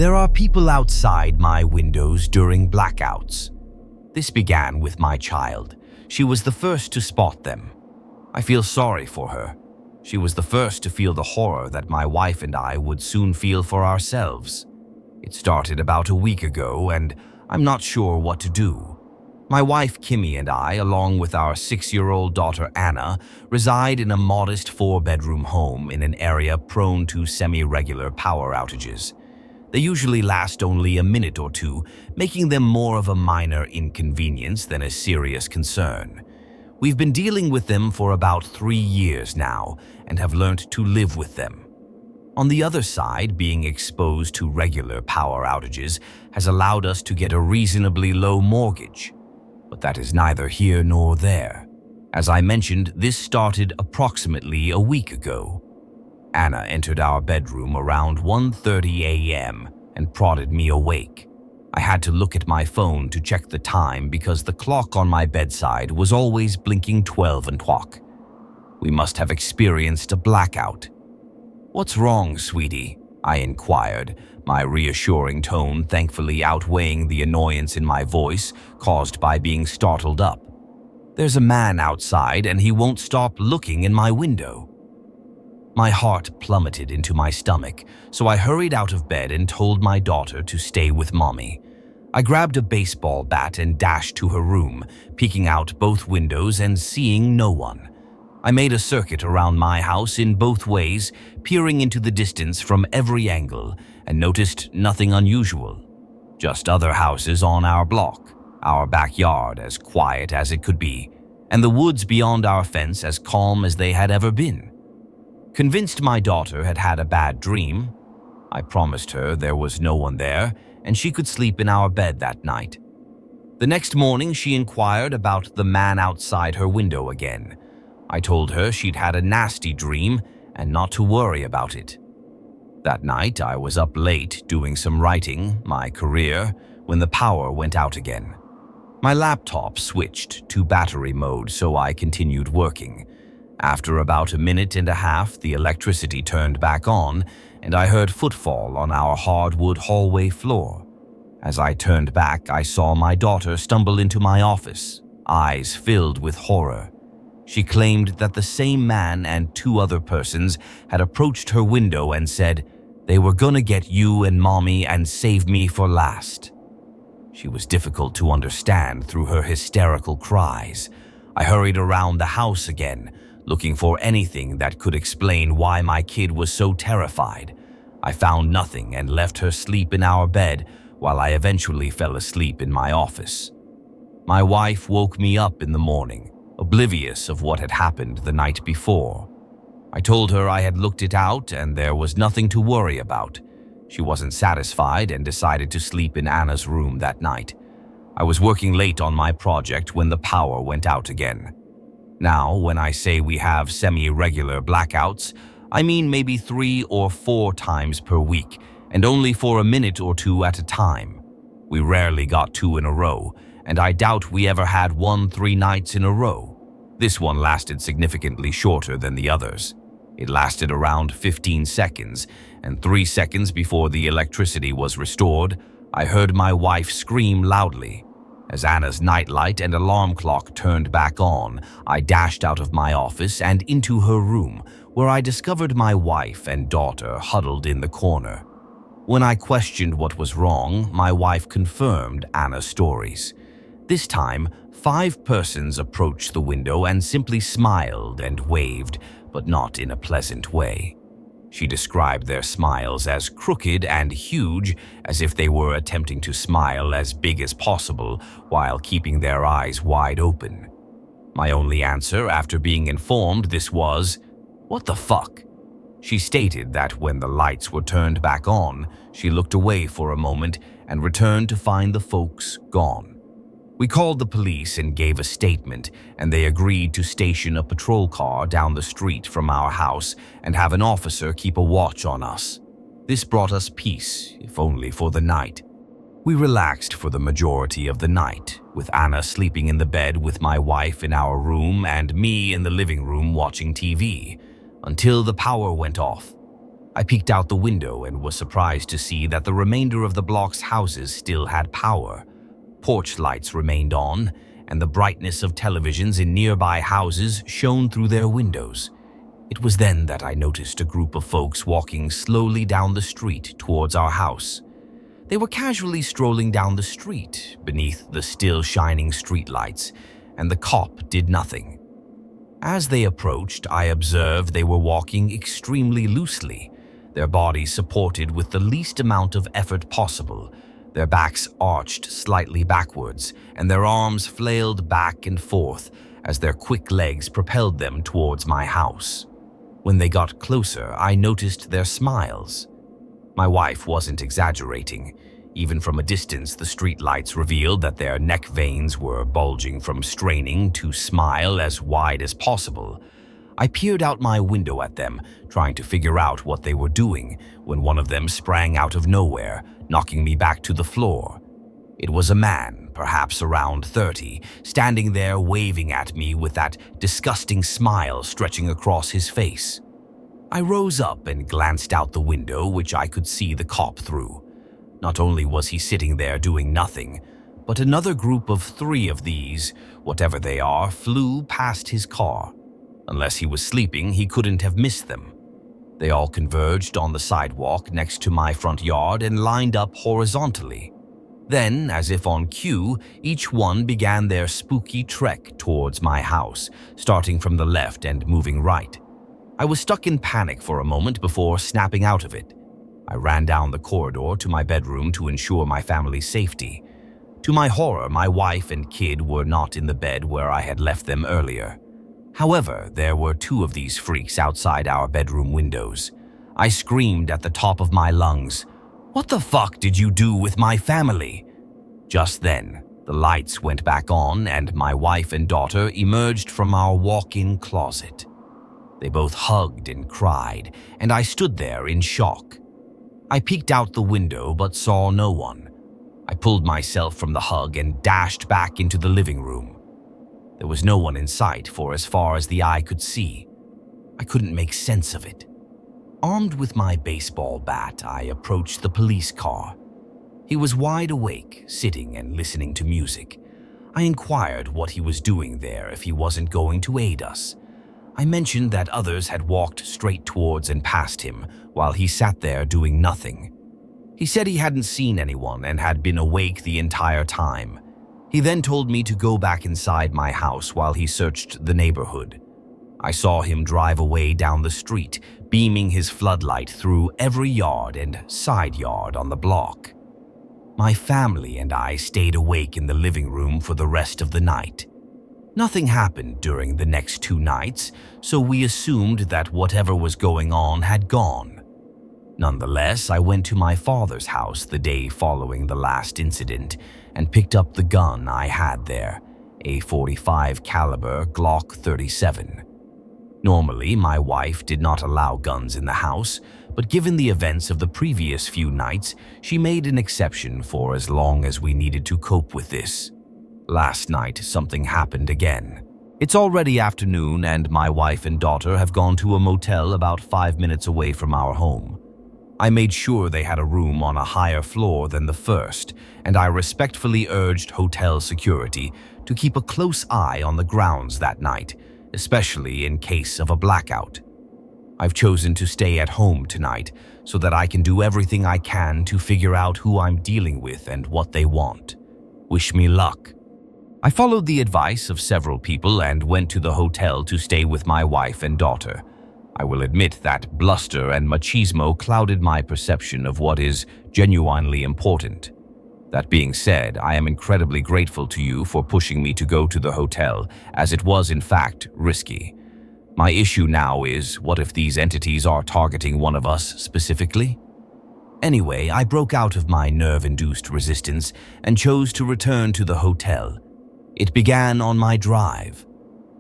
There are people outside my windows during blackouts. This began with my child. She was the first to spot them. I feel sorry for her. She was the first to feel the horror that my wife and I would soon feel for ourselves. It started about a week ago, and I'm not sure what to do. My wife Kimmy and I, along with our 6-year-old daughter Anna, reside in a modest 4-bedroom home in an area prone to semi-regular power outages. They usually last only a minute or two, making them more of a minor inconvenience than a serious concern. We've been dealing with them for about 3 years now and have learned to live with them. On the other side, being exposed to regular power outages has allowed us to get a reasonably low mortgage. But that is neither here nor there. As I mentioned, this started approximately a week ago. Anna entered our bedroom around 1:30 a.m. and prodded me awake. I had to look at my phone to check the time because the clock on my bedside was always blinking 12 o'clock. We must have experienced a blackout. "What's wrong, sweetie?" I inquired, my reassuring tone thankfully outweighing the annoyance in my voice caused by being startled up. "There's a man outside and he won't stop looking in my window." My heart plummeted into my stomach, so I hurried out of bed and told my daughter to stay with mommy. I grabbed a baseball bat and dashed to her room, peeking out both windows and seeing no one. I made a circuit around my house in both ways, peering into the distance from every angle, and noticed nothing unusual. Just other houses on our block, our backyard as quiet as it could be, and the woods beyond our fence as calm as they had ever been. Convinced my daughter had had a bad dream, I promised her there was no one there and she could sleep in our bed that night. The next morning she inquired about the man outside her window again. I told her she'd had a nasty dream and not to worry about it. That night, I was up late doing some writing, my career, when the power went out again. My laptop switched to battery mode, so I continued working. After about a minute and a half, the electricity turned back on, and I heard footfall on our hardwood hallway floor. As I turned back, I saw my daughter stumble into my office, eyes filled with horror. She claimed that the same man and 2 other persons had approached her window and said, "They were gonna get you and mommy and save me for last." She was difficult to understand through her hysterical cries. I hurried around the house again, looking for anything that could explain why my kid was so terrified. I found nothing and left her sleep in our bed while I eventually fell asleep in my office. My wife woke me up in the morning, oblivious of what had happened the night before. I told her I had looked it out and there was nothing to worry about. She wasn't satisfied and decided to sleep in Anna's room that night. I was working late on my project when the power went out again. Now, when I say we have semi-regular blackouts, I mean maybe 3 or 4 times per week, and only for a minute or 2 at a time. We rarely got 2 in a row, and I doubt we ever had 1 3 nights in a row. This one lasted significantly shorter than the others. It lasted around 15 seconds, and 3 seconds before the electricity was restored, I heard my wife scream loudly. As Anna's nightlight and alarm clock turned back on, I dashed out of my office and into her room, where I discovered my wife and daughter huddled in the corner. When I questioned what was wrong, my wife confirmed Anna's stories. This time, 5 persons approached the window and simply smiled and waved, but not in a pleasant way. She described their smiles as crooked and huge, as if they were attempting to smile as big as possible while keeping their eyes wide open. My only answer after being informed this was, "What the fuck?" She stated that when the lights were turned back on, she looked away for a moment and returned to find the folks gone. We called the police and gave a statement, and they agreed to station a patrol car down the street from our house and have an officer keep a watch on us. This brought us peace, if only for the night. We relaxed for the majority of the night, with Anna sleeping in the bed with my wife in our room and me in the living room watching TV, until the power went off. I peeked out the window and was surprised to see that the remainder of the block's houses still had power. Porch lights remained on, and the brightness of televisions in nearby houses shone through their windows. It was then that I noticed a group of folks walking slowly down the street towards our house. They were casually strolling down the street beneath the still shining streetlights, and the cop did nothing. As they approached, I observed they were walking extremely loosely, their bodies supported with the least amount of effort possible, their backs arched slightly backwards, and their arms flailed back and forth as their quick legs propelled them towards my house. When they got closer, I noticed their smiles. My wife wasn't exaggerating. Even from a distance, the streetlights revealed that their neck veins were bulging from straining to smile as wide as possible. I peered out my window at them, trying to figure out what they were doing, when one of them sprang out of nowhere, knocking me back to the floor. It was a man, perhaps around 30, standing there waving at me with that disgusting smile stretching across his face. I rose up and glanced out the window, which I could see the cop through. Not only was he sitting there doing nothing, but another group of 3 of these, whatever they are, flew past his car. Unless he was sleeping, he couldn't have missed them. They all converged on the sidewalk next to my front yard and lined up horizontally. Then, as if on cue, each one began their spooky trek towards my house, starting from the left and moving right. I was stuck in panic for a moment before snapping out of it. I ran down the corridor to my bedroom to ensure my family's safety. To my horror, my wife and kid were not in the bed where I had left them earlier. However, there were 2 of these freaks outside our bedroom windows. I screamed at the top of my lungs, "What the fuck did you do with my family?" Just then, the lights went back on and my wife and daughter emerged from our walk-in closet. They both hugged and cried, and I stood there in shock. I peeked out the window but saw no one. I pulled myself from the hug and dashed back into the living room. There was no one in sight for as far as the eye could see. I couldn't make sense of it. Armed with my baseball bat, I approached the police car. He was wide awake, sitting and listening to music. I inquired what he was doing there if he wasn't going to aid us. I mentioned that others had walked straight towards and past him, while he sat there doing nothing. He said he hadn't seen anyone and had been awake the entire time. He then told me to go back inside my house while he searched the neighborhood. I saw him drive away down the street, beaming his floodlight through every yard and side yard on the block. My family and I stayed awake in the living room for the rest of the night. Nothing happened during the next 2 nights, so we assumed that whatever was going on had gone. Nonetheless, I went to my father's house the day following the last incident and picked up the gun I had there, a .45 caliber Glock 37. Normally, my wife did not allow guns in the house, but given the events of the previous few nights, she made an exception for as long as we needed to cope with this. Last night, something happened again. It's already afternoon and my wife and daughter have gone to a motel about 5 minutes away from our home. I made sure they had a room on a higher floor than the first, and I respectfully urged hotel security to keep a close eye on the grounds that night, especially in case of a blackout. I've chosen to stay at home tonight so that I can do everything I can to figure out who I'm dealing with and what they want. Wish me luck. I followed the advice of several people and went to the hotel to stay with my wife and daughter. I will admit that bluster and machismo clouded my perception of what is genuinely important. That being said, I am incredibly grateful to you for pushing me to go to the hotel, as it was in fact risky. My issue now is, what if these entities are targeting one of us specifically? Anyway, I broke out of my nerve-induced resistance and chose to return to the hotel. It began on my drive.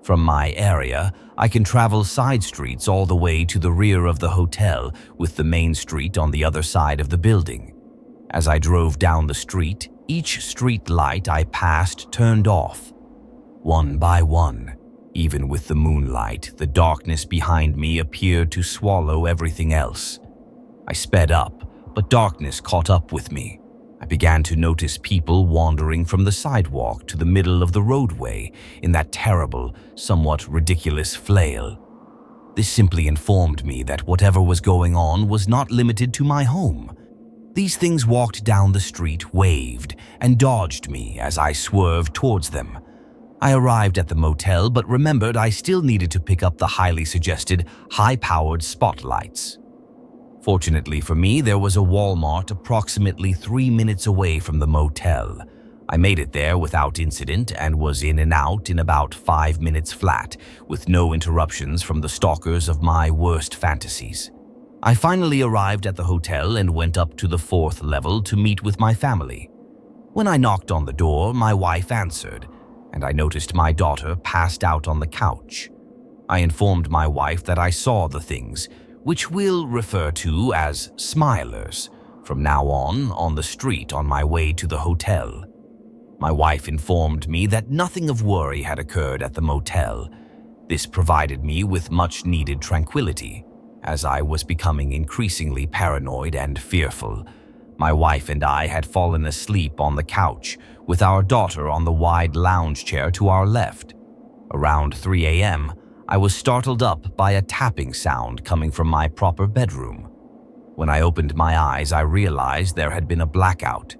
From my area, I can travel side streets all the way to the rear of the hotel, with the main street on the other side of the building. As I drove down the street, each street light I passed turned off. One by one, even with the moonlight, the darkness behind me appeared to swallow everything else. I sped up, but darkness caught up with me. I began to notice people wandering from the sidewalk to the middle of the roadway in that terrible, somewhat ridiculous flail. This simply informed me that whatever was going on was not limited to my home. These things walked down the street, waved, and dodged me as I swerved towards them. I arrived at the motel, but remembered I still needed to pick up the highly suggested, high-powered spotlights. Fortunately for me, there was a Walmart approximately 3 minutes away from the motel. I made it there without incident and was in and out in about 5 minutes flat, with no interruptions from the stalkers of my worst fantasies. I finally arrived at the hotel and went up to the 4th level to meet with my family. When I knocked on the door, my wife answered, and I noticed my daughter passed out on the couch. I informed my wife that I saw the things, which we'll refer to as smilers, from now on the street on my way to the hotel. My wife informed me that nothing of worry had occurred at the motel. This provided me with much-needed tranquility, as I was becoming increasingly paranoid and fearful. My wife and I had fallen asleep on the couch, with our daughter on the wide lounge chair to our left. Around 3 a.m., I was startled up by a tapping sound coming from my proper bedroom. When I opened my eyes, I realized there had been a blackout.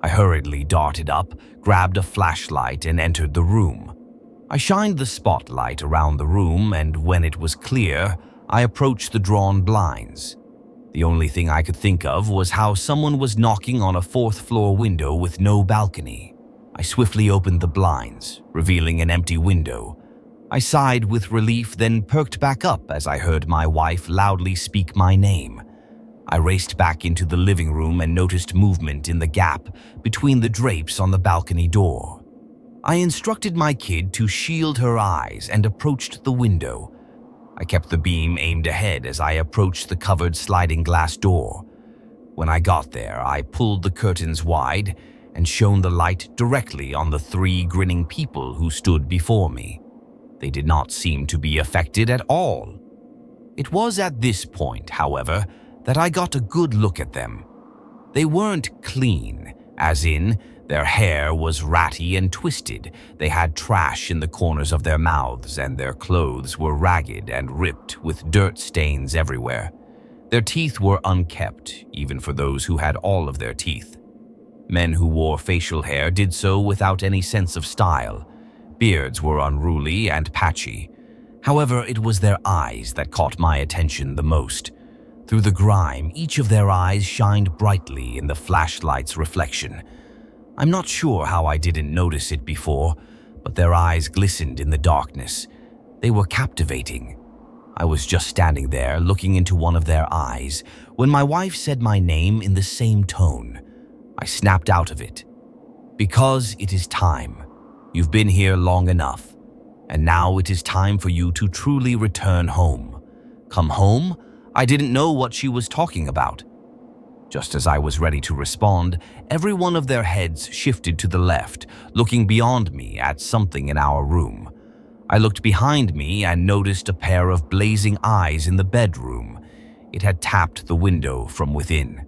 I hurriedly darted up, grabbed a flashlight, and entered the room. I shined the spotlight around the room, and when it was clear, I approached the drawn blinds. The only thing I could think of was how someone was knocking on a 4th-floor window with no balcony. I swiftly opened the blinds, revealing an empty window. I sighed with relief, then perked back up as I heard my wife loudly speak my name. I raced back into the living room and noticed movement in the gap between the drapes on the balcony door. I instructed my kid to shield her eyes and approached the window. I kept the beam aimed ahead as I approached the covered sliding glass door. When I got there, I pulled the curtains wide and shone the light directly on the 3 grinning people who stood before me. They did not seem to be affected at all. It was at this point, however, that I got a good look at them. They weren't clean, as in, their hair was ratty and twisted, they had trash in the corners of their mouths, and their clothes were ragged and ripped with dirt stains everywhere. Their teeth were unkempt, even for those who had all of their teeth. Men who wore facial hair did so without any sense of style. Beards were unruly and patchy. However, it was their eyes that caught my attention the most. Through the grime, each of their eyes shined brightly in the flashlight's reflection. I'm not sure how I didn't notice it before, but their eyes glistened in the darkness. They were captivating. I was just standing there looking into one of their eyes when my wife said my name in the same tone. I snapped out of it. "Because it is time. You've been here long enough, and now it is time for you to truly return home." Come home? I didn't know what she was talking about. Just as I was ready to respond, every one of their heads shifted to the left, looking beyond me at something in our room. I looked behind me and noticed a pair of blazing eyes in the bedroom. It had tapped the window from within.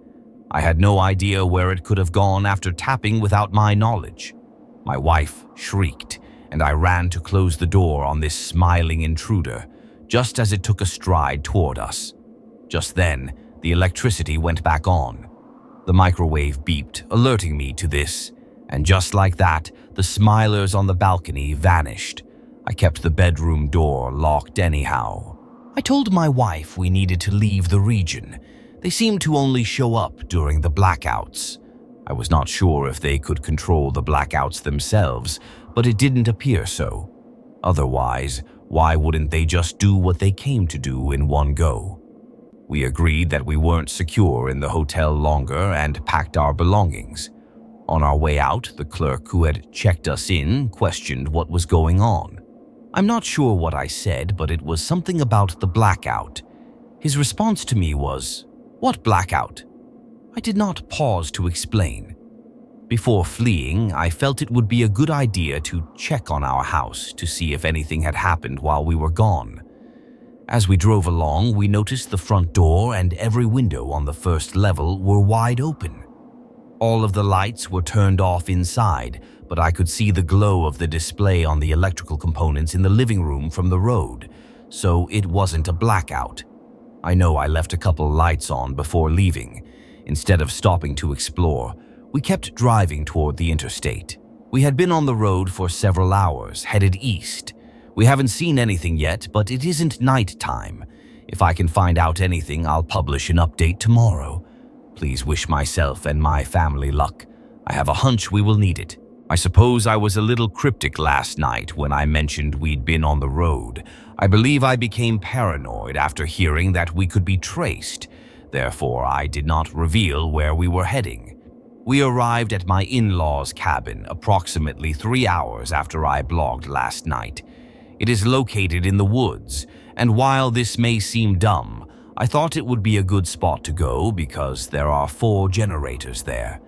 I had no idea where it could have gone after tapping without my knowledge. My wife shrieked, and I ran to close the door on this smiling intruder, just as it took a stride toward us. Just then, the electricity went back on. The microwave beeped, alerting me to this, and just like that, the smilers on the balcony vanished. I kept the bedroom door locked anyhow. I told my wife we needed to leave the region. They seemed to only show up during the blackouts. I was not sure if they could control the blackouts themselves, but it didn't appear so. Otherwise, why wouldn't they just do what they came to do in one go? We agreed that we weren't secure in the hotel longer and packed our belongings. On our way out, the clerk who had checked us in questioned what was going on. I'm not sure what I said, but it was something about the blackout. His response to me was, "What blackout?" I did not pause to explain. Before fleeing, I felt it would be a good idea to check on our house to see if anything had happened while we were gone. As we drove along, we noticed the front door and every window on the first level were wide open. All of the lights were turned off inside, but I could see the glow of the display on the electrical components in the living room from the road, so it wasn't a blackout. I know I left a couple lights on before leaving. Instead of stopping to explore, we kept driving toward the interstate. We had been on the road for several hours, headed east. We haven't seen anything yet, but it isn't night time. If I can find out anything, I'll publish an update tomorrow. Please wish myself and my family luck. I have a hunch we will need it. I suppose I was a little cryptic last night when I mentioned we'd been on the road. I believe I became paranoid after hearing that we could be traced. Therefore, I did not reveal where we were heading. We arrived at my in-laws' cabin approximately 3 hours after I blogged last night. It is located in the woods, and while this may seem dumb, I thought it would be a good spot to go because there are 4 generators there.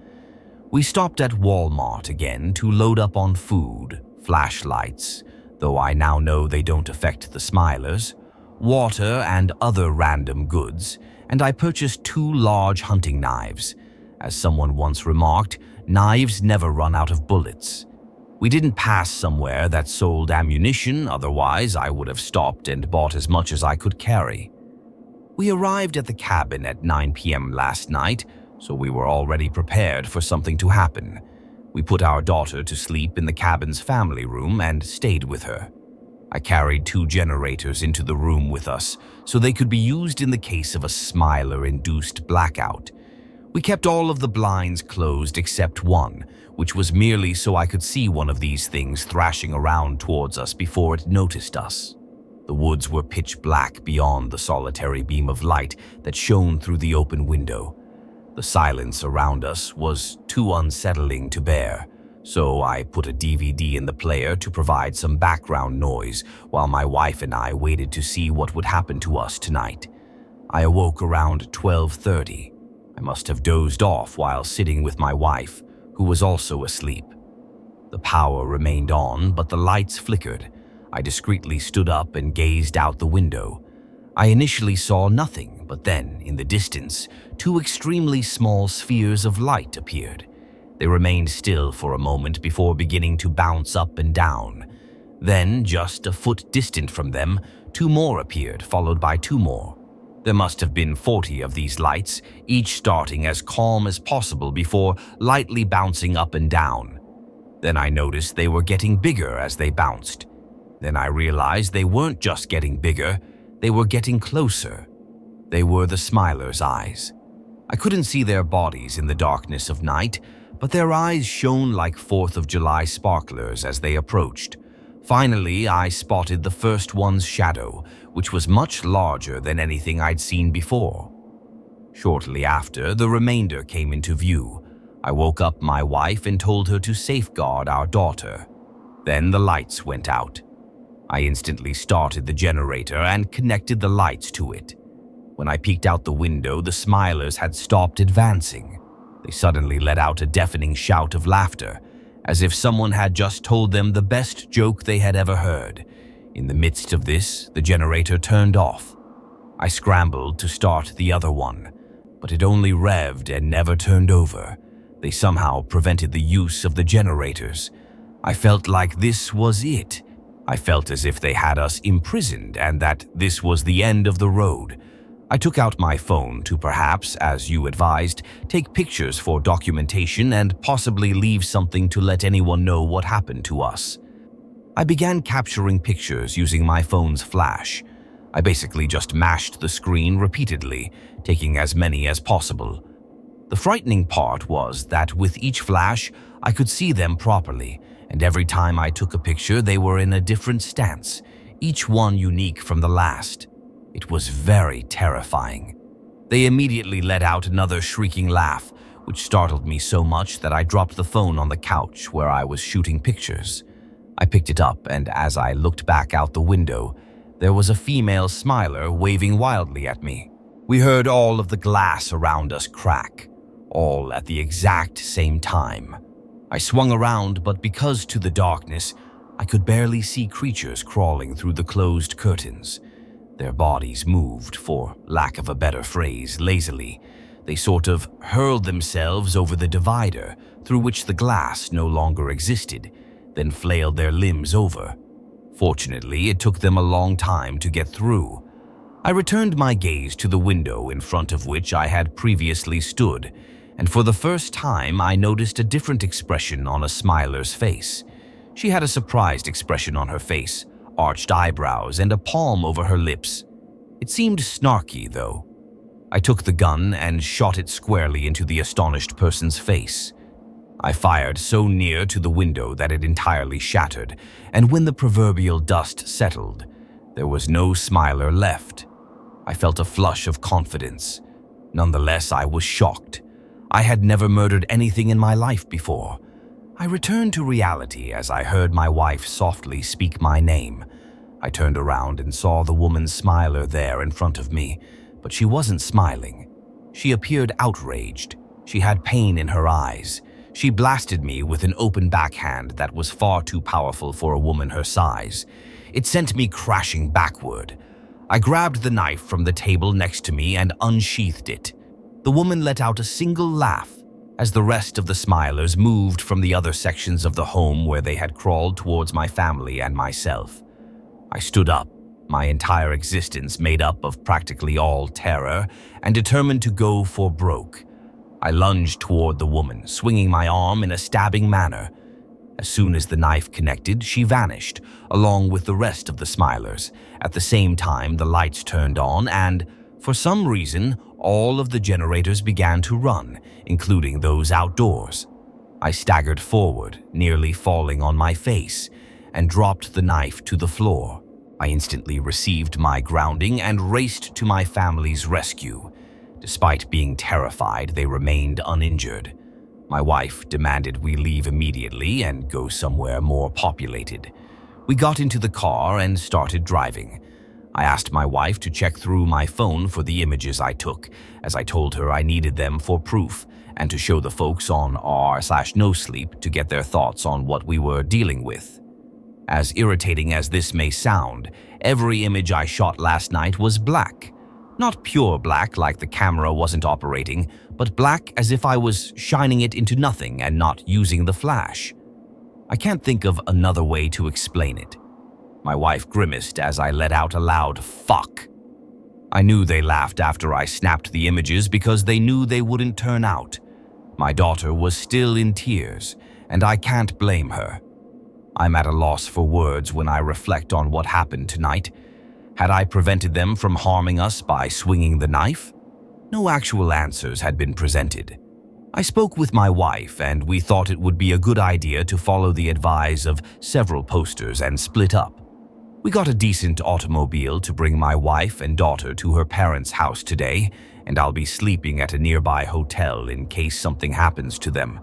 We stopped at Walmart again to load up on food, flashlights, though I now know they don't affect the Smilers, water and other random goods, and I purchased 2 large hunting knives. As someone once remarked, knives never run out of bullets. We didn't pass somewhere that sold ammunition, otherwise I would have stopped and bought as much as I could carry. We arrived at the cabin at 9 p.m. last night, so we were already prepared for something to happen. We put our daughter to sleep in the cabin's family room and stayed with her. I carried 2 generators into the room with us, so they could be used in the case of a Smiler-induced blackout. We kept all of the blinds closed except one, which was merely so I could see one of these things thrashing around towards us before it noticed us. The woods were pitch black beyond the solitary beam of light that shone through the open window. The silence around us was too unsettling to bear, so I put a DVD in the player to provide some background noise while my wife and I waited to see what would happen to us tonight. I awoke around 12:30. I must have dozed off while sitting with my wife, who was also asleep. The power remained on, but the lights flickered. I discreetly stood up and gazed out the window. I initially saw nothing, but then, in the distance, 2 extremely small spheres of light appeared. They remained still for a moment before beginning to bounce up and down. Then, just a foot distant from them, 2 more appeared, followed by 2 more. There must have been 40 of these lights, each starting as calm as possible before lightly bouncing up and down. Then I noticed they were getting bigger as they bounced. Then I realized they weren't just getting bigger, they were getting closer. They were the Smiler's eyes. I couldn't see their bodies in the darkness of night, but their eyes shone like 4th of July sparklers as they approached. Finally, I spotted the first one's shadow, which was much larger than anything I'd seen before. Shortly after, the remainder came into view. I woke up my wife and told her to safeguard our daughter. Then the lights went out. I instantly started the generator and connected the lights to it. When I peeked out the window, the Smilers had stopped advancing. They suddenly let out a deafening shout of laughter, as if someone had just told them the best joke they had ever heard. In the midst of this, the generator turned off. I scrambled to start the other one, but it only revved and never turned over. They somehow prevented the use of the generators. I felt like this was it. I felt as if they had us imprisoned and that this was the end of the road. I took out my phone to perhaps, as you advised, take pictures for documentation and possibly leave something to let anyone know what happened to us. I began capturing pictures using my phone's flash. I basically just mashed the screen repeatedly, taking as many as possible. The frightening part was that with each flash, I could see them properly, and every time I took a picture, they were in a different stance, each one unique from the last. It was very terrifying. They immediately let out another shrieking laugh, which startled me so much that I dropped the phone on the couch where I was shooting pictures. I picked it up, and as I looked back out the window, there was a female Smiler waving wildly at me. We heard all of the glass around us crack, all at the exact same time. I swung around, but because to the darkness, I could barely see creatures crawling through the closed curtains. Their bodies moved, for lack of a better phrase, lazily. They sort of hurled themselves over the divider through which the glass no longer existed, then flailed their limbs over. Fortunately, it took them a long time to get through. I returned my gaze to the window in front of which I had previously stood, and for the first time I noticed a different expression on a smiler's face. She had a surprised expression on her face, arched eyebrows, and a palm over her lips. It seemed snarky, though. I took the gun and shot it squarely into the astonished person's face. I fired so near to the window that it entirely shattered, and when the proverbial dust settled, there was no smiler left. I felt a flush of confidence. Nonetheless, I was shocked. I had never murdered anything in my life before. I returned to reality as I heard my wife softly speak my name. I turned around and saw the woman's smiler there in front of me, but she wasn't smiling. She appeared outraged. She had pain in her eyes. She blasted me with an open backhand that was far too powerful for a woman her size. It sent me crashing backward. I grabbed the knife from the table next to me and unsheathed it. The woman let out a single laugh as the rest of the smilers moved from the other sections of the home where they had crawled towards my family and myself. I stood up, my entire existence made up of practically all terror, and determined to go for broke. I lunged toward the woman, swinging my arm in a stabbing manner. As soon as the knife connected, she vanished, along with the rest of the smilers. At the same time, the lights turned on and, for some reason, all of the generators began to run, including those outdoors. I staggered forward, nearly falling on my face, and dropped the knife to the floor. I instantly received my grounding and raced to my family's rescue. Despite being terrified, they remained uninjured. My wife demanded we leave immediately and go somewhere more populated. We got into the car and started driving. I asked my wife to check through my phone for the images I took, as I told her I needed them for proof and to show the folks on r/Nosleep to get their thoughts on what we were dealing with. As irritating as this may sound, every image I shot last night was black. Not pure black like the camera wasn't operating, but black as if I was shining it into nothing and not using the flash. I can't think of another way to explain it. My wife grimaced as I let out a loud "fuck." I knew they laughed after I snapped the images because they knew they wouldn't turn out. My daughter was still in tears, and I can't blame her. I'm at a loss for words when I reflect on what happened tonight. Had I prevented them from harming us by swinging the knife? No actual answers had been presented. I spoke with my wife, and we thought it would be a good idea to follow the advice of several posters and split up. We got a decent automobile to bring my wife and daughter to her parents' house today, and I'll be sleeping at a nearby hotel in case something happens to them.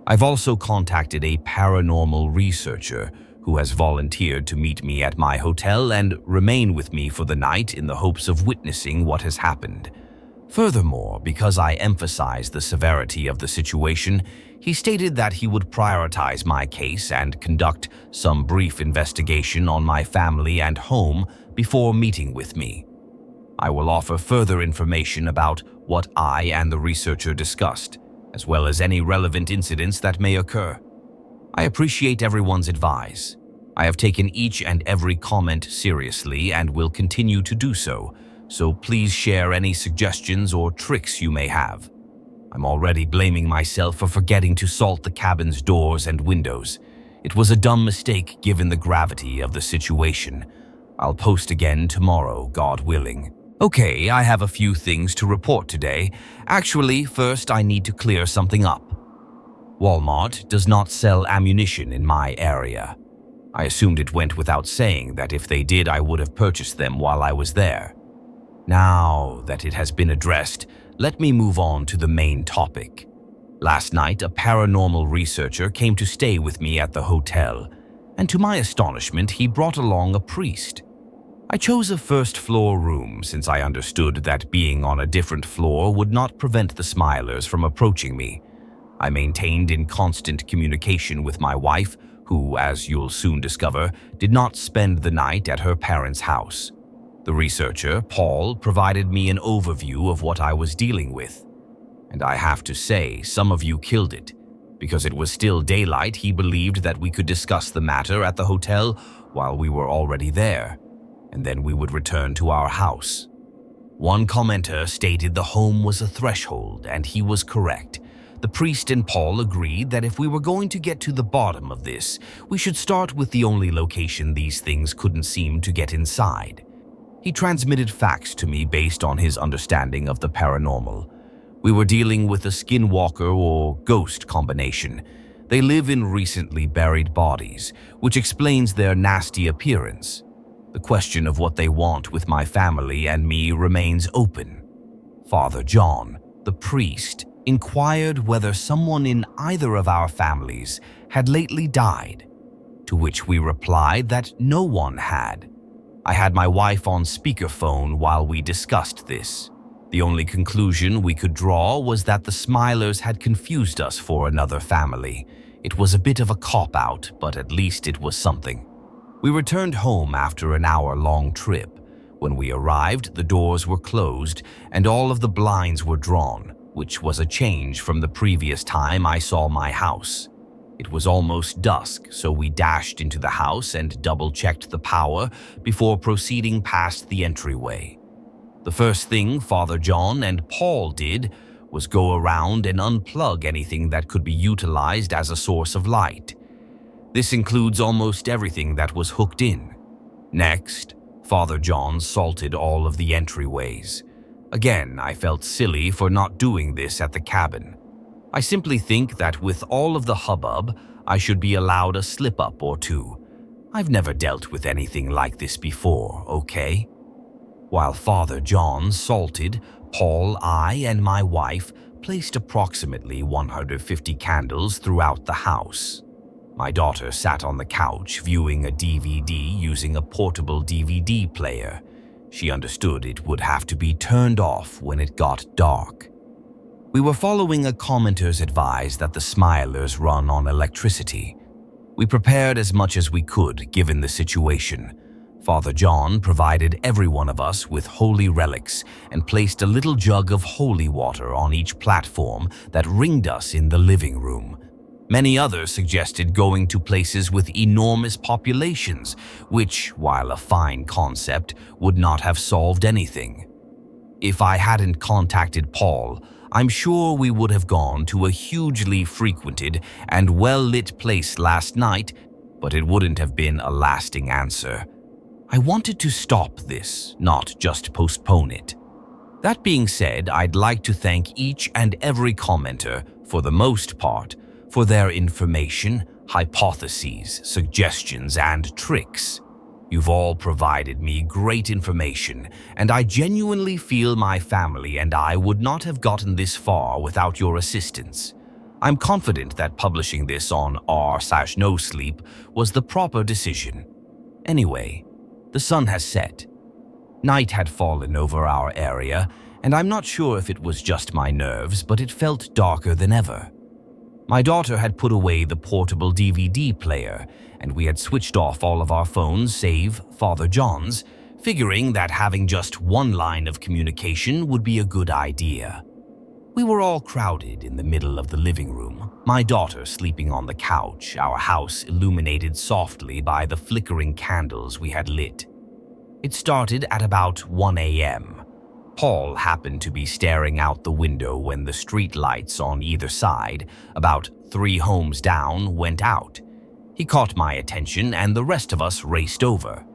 I've also contacted a paranormal researcher who has volunteered to meet me at my hotel and remain with me for the night in the hopes of witnessing what has happened. Furthermore, because I emphasized the severity of the situation, he stated that he would prioritize my case and conduct some brief investigation on my family and home before meeting with me. I will offer further information about what I and the researcher discussed, as well as any relevant incidents that may occur. I appreciate everyone's advice. I have taken each and every comment seriously and will continue to do so, so please share any suggestions or tricks you may have. I'm already blaming myself for forgetting to salt the cabin's doors and windows. It was a dumb mistake given the gravity of the situation. I'll post again tomorrow, God willing. Okay, I have a few things to report today. Actually, first I need to clear something up. Walmart does not sell ammunition in my area. I assumed it went without saying that if they did, I would have purchased them while I was there. Now that it has been addressed, let me move on to the main topic. Last night, a paranormal researcher came to stay with me at the hotel, and to my astonishment, he brought along a priest. I chose a first-floor room since I understood that being on a different floor would not prevent the smilers from approaching me. I maintained in constant communication with my wife, who, as you'll soon discover, did not spend the night at her parents' house. The researcher, Paul, provided me an overview of what I was dealing with. And I have to say, some of you killed it. Because it was still daylight, he believed that we could discuss the matter at the hotel while we were already there, and then we would return to our house. One commenter stated the home was a threshold, and he was correct. The priest and Paul agreed that if we were going to get to the bottom of this, we should start with the only location these things couldn't seem to get inside. He transmitted facts to me based on his understanding of the paranormal. We were dealing with a Skinwalker or ghost combination. They live in recently buried bodies, which explains their nasty appearance. The question of what they want with my family and me remains open. Father John, the priest, inquired whether someone in either of our families had lately died, to which we replied that no one had. I had my wife on speakerphone while we discussed this. The only conclusion we could draw was that the Smilers had confused us for another family. It was a bit of a cop-out, but at least it was something. We returned home after an hour-long trip. When we arrived, the doors were closed and all of the blinds were drawn, which was a change from the previous time I saw my house. It was almost dusk, so we dashed into the house and double-checked the power before proceeding past the entryway. The first thing Father John and Paul did was go around and unplug anything that could be utilized as a source of light. This includes almost everything that was hooked in. Next, Father John salted all of the entryways. Again, I felt silly for not doing this at the cabin. I simply think that with all of the hubbub, I should be allowed a slip-up or two. I've never dealt with anything like this before, okay? While Father John salted, Paul, I, and my wife placed approximately 150 candles throughout the house. My daughter sat on the couch viewing a DVD using a portable DVD player. She understood it would have to be turned off when it got dark. We were following a commenter's advice that the Smilers run on electricity. We prepared as much as we could given the situation. Father John provided every one of us with holy relics and placed a little jug of holy water on each platform that ringed us in the living room. Many others suggested going to places with enormous populations, which, while a fine concept, would not have solved anything. If I hadn't contacted Paul, I'm sure we would have gone to a hugely frequented and well-lit place last night, but it wouldn't have been a lasting answer. I wanted to stop this, not just postpone it. That being said, I'd like to thank each and every commenter, for the most part, for their information, hypotheses, suggestions, and tricks. You've all provided me great information, and I genuinely feel my family and I would not have gotten this far without your assistance. I'm confident that publishing this on r/Nosleep was the proper decision. Anyway, the sun has set. Night had fallen over our area, and I'm not sure if it was just my nerves, but it felt darker than ever. My daughter had put away the portable DVD player, and we had switched off all of our phones save Father John's, figuring that having just one line of communication would be a good idea. We were all crowded in the middle of the living room, my daughter sleeping on the couch, our house illuminated softly by the flickering candles we had lit. It started at about 1 a.m. Paul happened to be staring out the window when the street lights on either side, about 3 homes down, went out. He caught my attention and the rest of us raced over.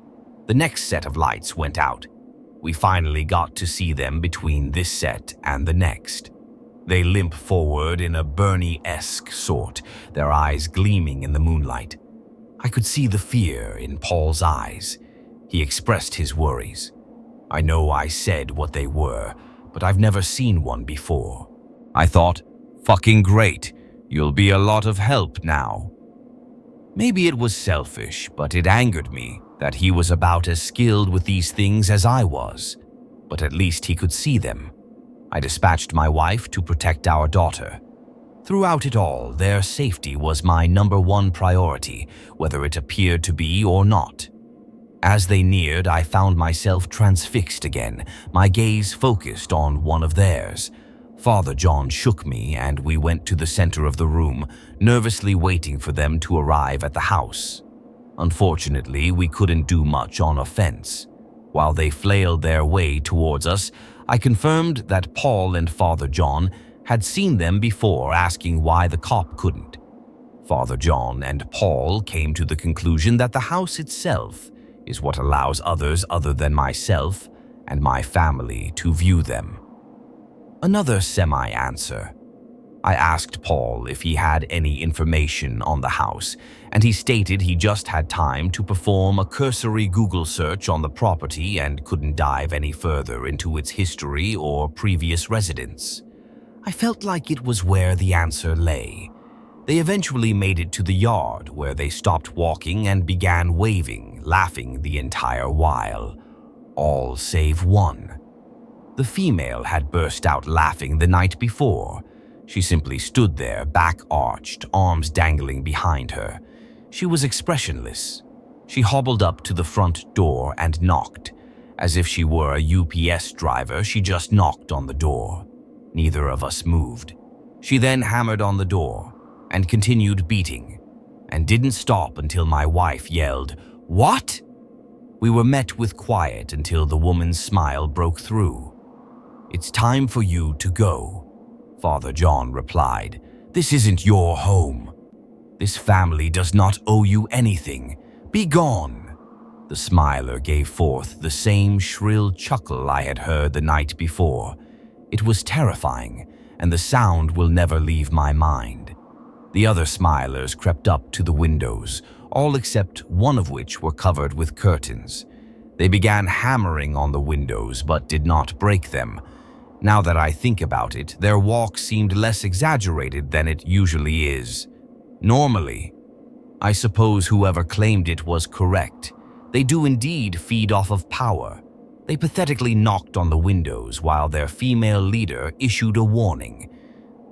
The next set of lights went out. We finally got to see them between this set and the next. They limp forward in a Bernie-esque sort, their eyes gleaming in the moonlight. I could see the fear in Paul's eyes. He expressed his worries. I know I said what they were, but I've never seen one before. I thought, fucking great, you'll be a lot of help now. Maybe it was selfish, but it angered me that he was about as skilled with these things as I was, but at least he could see them. I dispatched my wife to protect our daughter. Throughout it all, their safety was my #1 priority, whether it appeared to be or not. As they neared, I found myself transfixed again, my gaze focused on one of theirs. Father John shook me, and we went to the center of the room, nervously waiting for them to arrive at the house. Unfortunately, we couldn't do much on offense. While they flailed their way towards us, I confirmed that Paul and Father John had seen them before, asking why the cop couldn't. Father John and Paul came to the conclusion that the house itself is what allows others other than myself and my family to view them. Another semi-answer. I asked Paul if he had any information on the house, and he stated he just had time to perform a cursory Google search on the property and couldn't dive any further into its history or previous residents. I felt like it was where the answer lay. They eventually made it to the yard, where they stopped walking and began waving, laughing the entire while. All save one. The female had burst out laughing the night before. She simply stood there, back arched, arms dangling behind her. She was expressionless. She hobbled up to the front door and knocked. As if she were a UPS driver, she just knocked on the door. Neither of us moved. She then hammered on the door and continued beating, and didn't stop until my wife yelled, "What?" We were met with quiet until the woman's smile broke through. "It's time for you to go," Father John replied. "This isn't your home. This family does not owe you anything. Be gone." The smiler gave forth the same shrill chuckle I had heard the night before. It was terrifying, and the sound will never leave my mind. The other smilers crept up to the windows, all except one of which were covered with curtains. They began hammering on the windows but did not break them. Now that I think about it, their walk seemed less exaggerated than it usually is. Normally, I suppose whoever claimed it was correct. They do indeed feed off of power. They pathetically knocked on the windows while their female leader issued a warning.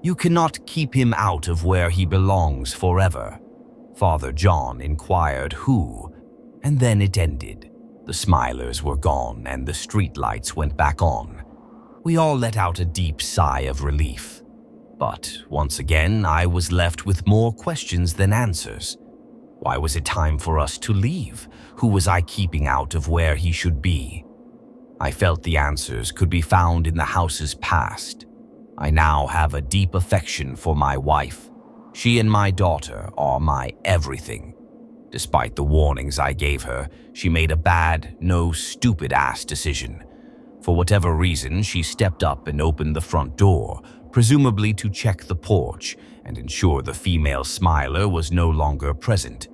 "You cannot keep him out of where he belongs forever." Father John inquired who, and then it ended. The smilers were gone and the streetlights went back on. We all let out a deep sigh of relief. But once again, I was left with more questions than answers. Why was it time for us to leave? Who was I keeping out of where he should be? I felt the answers could be found in the house's past. I now have a deep affection for my wife. She and my daughter are my everything. Despite the warnings I gave her, she made a bad, no stupid-ass decision. For whatever reason, she stepped up and opened the front door, presumably to check the porch and ensure the female smiler was no longer present.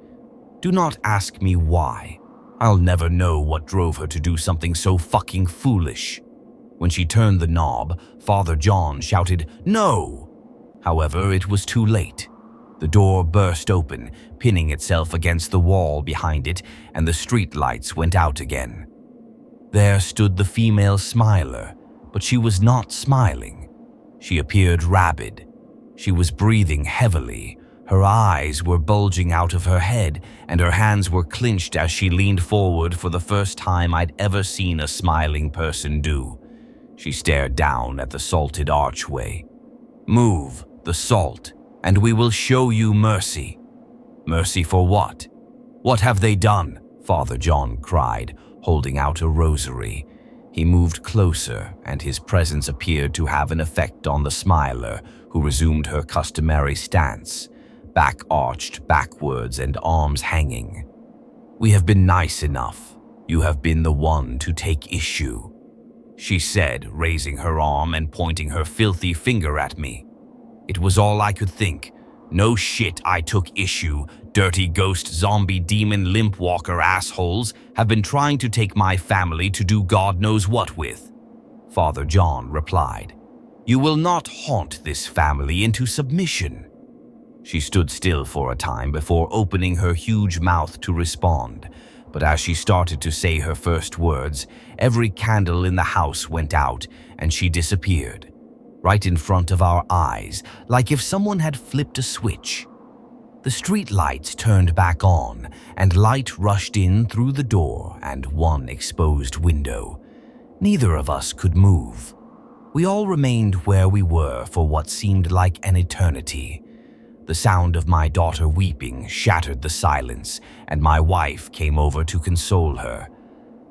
Do not ask me why. I'll never know what drove her to do something so fucking foolish. When she turned the knob, Father John shouted, "No!" However, it was too late. The door burst open, pinning itself against the wall behind it, and the street lights went out again. There stood the female smiler, but she was not smiling. She appeared rabid. She was breathing heavily. Her eyes were bulging out of her head, and her hands were clenched as she leaned forward for the first time I'd ever seen a smiling person do. She stared down at the salted archway. "Move the salt, and we will show you mercy." "Mercy for what? What have they done?" Father John cried, holding out a rosary. He moved closer, and his presence appeared to have an effect on the smiler, who resumed her customary stance, back arched backwards and arms hanging. "We have been nice enough. You have been the one to take issue," she said, raising her arm and pointing her filthy finger at me. It was all I could think. "No shit, I took issue. Dirty ghost zombie demon limp walker assholes have been trying to take my family to do God knows what with." Father John replied, "You will not haunt this family into submission." She stood still for a time before opening her huge mouth to respond, but as she started to say her first words, every candle in the house went out and she disappeared, right in front of our eyes, like if someone had flipped a switch. The street lights turned back on, and light rushed in through the door and one exposed window. Neither of us could move. We all remained where we were for what seemed like an eternity. The sound of my daughter weeping shattered the silence, and my wife came over to console her.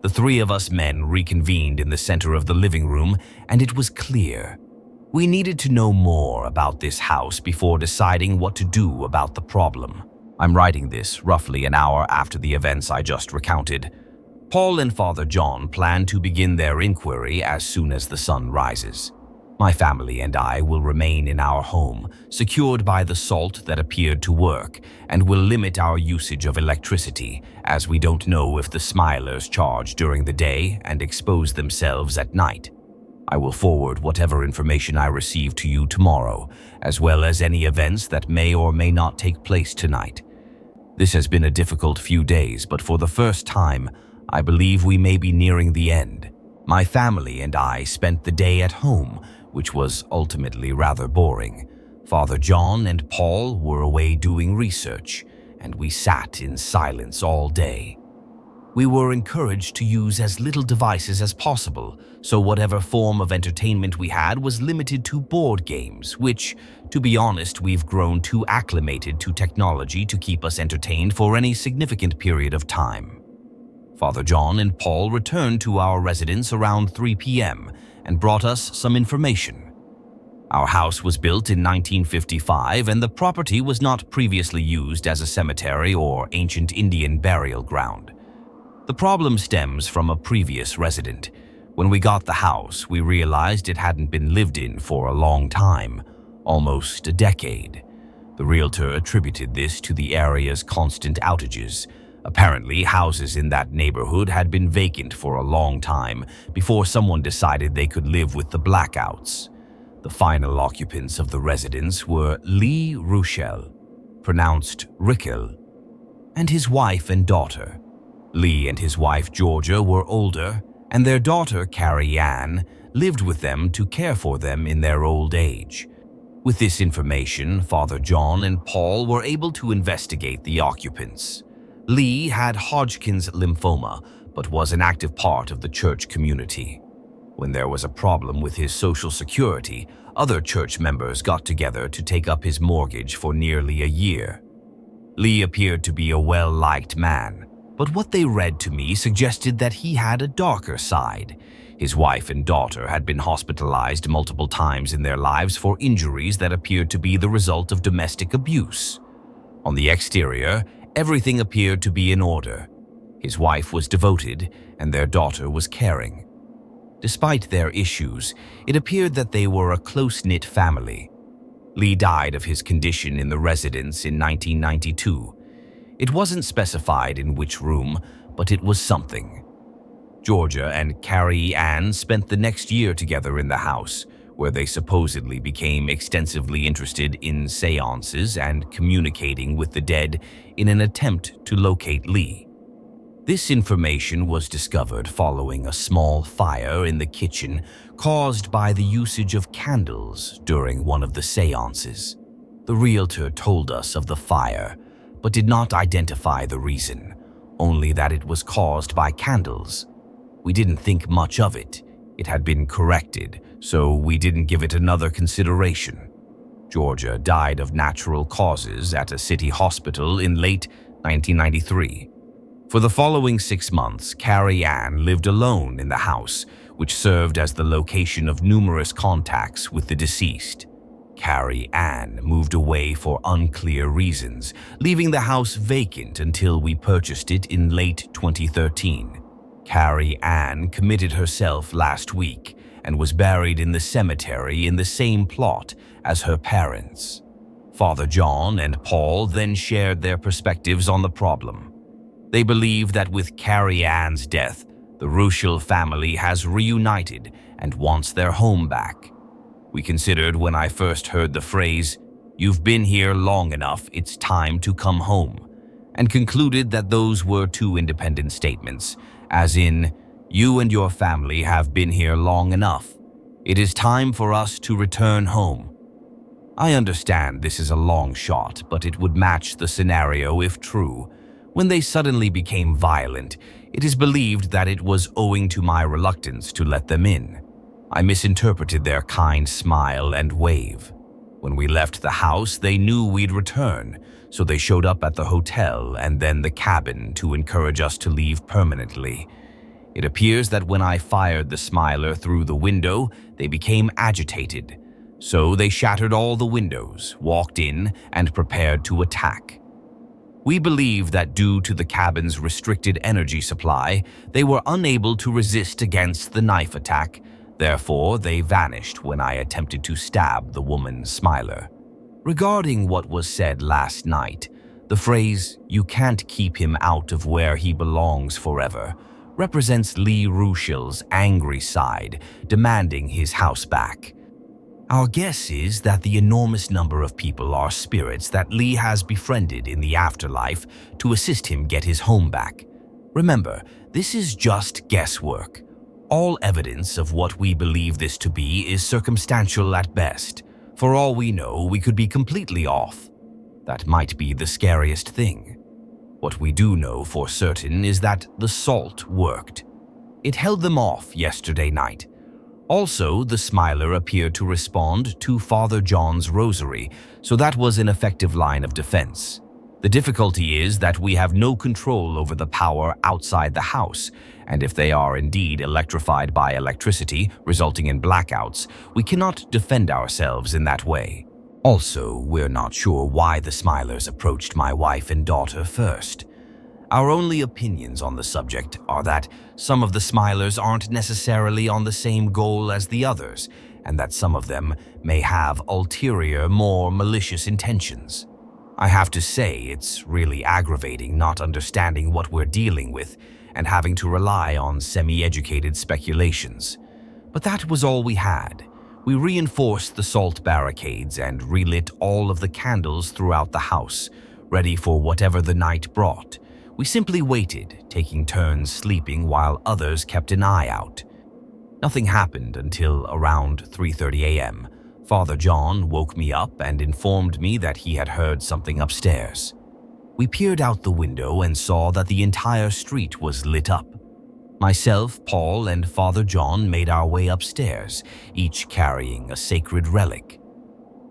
The three of us men reconvened in the center of the living room, and it was clear. We needed to know more about this house before deciding what to do about the problem. I'm writing this roughly an hour after the events I just recounted. Paul and Father John plan to begin their inquiry as soon as the sun rises. My family and I will remain in our home, secured by the salt that appeared to work, and will limit our usage of electricity, as we don't know if the Smilers charge during the day and expose themselves at night. I will forward whatever information I receive to you tomorrow, as well as any events that may or may not take place tonight. This has been a difficult few days, but for the first time, I believe we may be nearing the end. My family and I spent the day at home, which was ultimately rather boring. Father John and Paul were away doing research, and we sat in silence all day. We were encouraged to use as little devices as possible, so whatever form of entertainment we had was limited to board games, which, to be honest, we've grown too acclimated to technology to keep us entertained for any significant period of time. Father John and Paul returned to our residence around 3 p.m. and brought us some information. Our house was built in 1955, and the property was not previously used as a cemetery or ancient Indian burial ground. The problem stems from a previous resident. When we got the house, we realized it hadn't been lived in for a long time, almost a decade. The realtor attributed this to the area's constant outages. Apparently, houses in that neighborhood had been vacant for a long time before someone decided they could live with the blackouts. The final occupants of the residence were Lee Ruschel, pronounced Rickel, and his wife and daughter. Lee and his wife Georgia were older, and their daughter Carrie Ann lived with them to care for them in their old age. With this information, Father John and Paul were able to investigate the occupants. Lee had Hodgkin's lymphoma, but was an active part of the church community. When there was a problem with his Social Security, other church members got together to take up his mortgage for nearly a year. Lee appeared to be a well-liked man, but what they read to me suggested that he had a darker side. His wife and daughter had been hospitalized multiple times in their lives for injuries that appeared to be the result of domestic abuse. On the exterior, everything appeared to be in order. His wife was devoted, and their daughter was caring. Despite their issues, it appeared that they were a close-knit family. Lee died of his condition in the residence in 1992. It wasn't specified in which room, but it was something. Georgia and Carrie Ann spent the next year together in the house, where they supposedly became extensively interested in seances and communicating with the dead in an attempt to locate Lee. This information was discovered following a small fire in the kitchen caused by the usage of candles during one of the seances. The realtor told us of the fire, but did not identify the reason, only that it was caused by candles. We didn't think much of it. It had been corrected, so we didn't give it another consideration. Georgia died of natural causes at a city hospital in late 1993. For the following 6 months, Carrie Ann lived alone in the house, which served as the location of numerous contacts with the deceased. Carrie Ann moved away for unclear reasons, leaving the house vacant until we purchased it in late 2013. Carrie Ann committed herself last week and was buried in the cemetery in the same plot as her parents. Father John and Paul then shared their perspectives on the problem. They believe that with Carrie Ann's death, the Ruschel family has reunited and wants their home back. We considered when I first heard the phrase, "You've been here long enough, it's time to come home," and concluded that those were two independent statements, as in, "You and your family have been here long enough. It is time for us to return home." I understand this is a long shot, but it would match the scenario if true. When they suddenly became violent, it is believed that it was owing to my reluctance to let them in. I misinterpreted their kind smile and wave. When we left the house, they knew we'd return, so they showed up at the hotel and then the cabin to encourage us to leave permanently. It appears that when I fired the smiler through the window, they became agitated. So they shattered all the windows, walked in, and prepared to attack. We believe that due to the cabin's restricted energy supply, they were unable to resist against the knife attack. Therefore, they vanished when I attempted to stab the woman's smiler. Regarding what was said last night, the phrase, "you can't keep him out of where he belongs forever," represents Lee Rushill's angry side, demanding his house back. Our guess is that the enormous number of people are spirits that Lee has befriended in the afterlife to assist him get his home back. Remember, this is just guesswork. All evidence of what we believe this to be is circumstantial at best. For all we know, we could be completely off. That might be the scariest thing. What we do know for certain is that the salt worked. It held them off yesterday night. Also, the smiler appeared to respond to Father John's rosary, so that was an effective line of defense. The difficulty is that we have no control over the power outside the house, and if they are indeed electrified by electricity, resulting in blackouts, we cannot defend ourselves in that way. Also, we're not sure why the smilers approached my wife and daughter first. Our only opinions on the subject are that some of the smilers aren't necessarily on the same goal as the others, and that some of them may have ulterior, more malicious intentions. I have to say, it's really aggravating not understanding what we're dealing with and having to rely on semi-educated speculations. But that was all we had. We reinforced the salt barricades and relit all of the candles throughout the house, ready for whatever the night brought. We simply waited, taking turns sleeping while others kept an eye out. Nothing happened until around 3:30 a.m. Father John woke me up and informed me that he had heard something upstairs. We peered out the window and saw that the entire street was lit up. Myself, Paul, and Father John made our way upstairs, each carrying a sacred relic.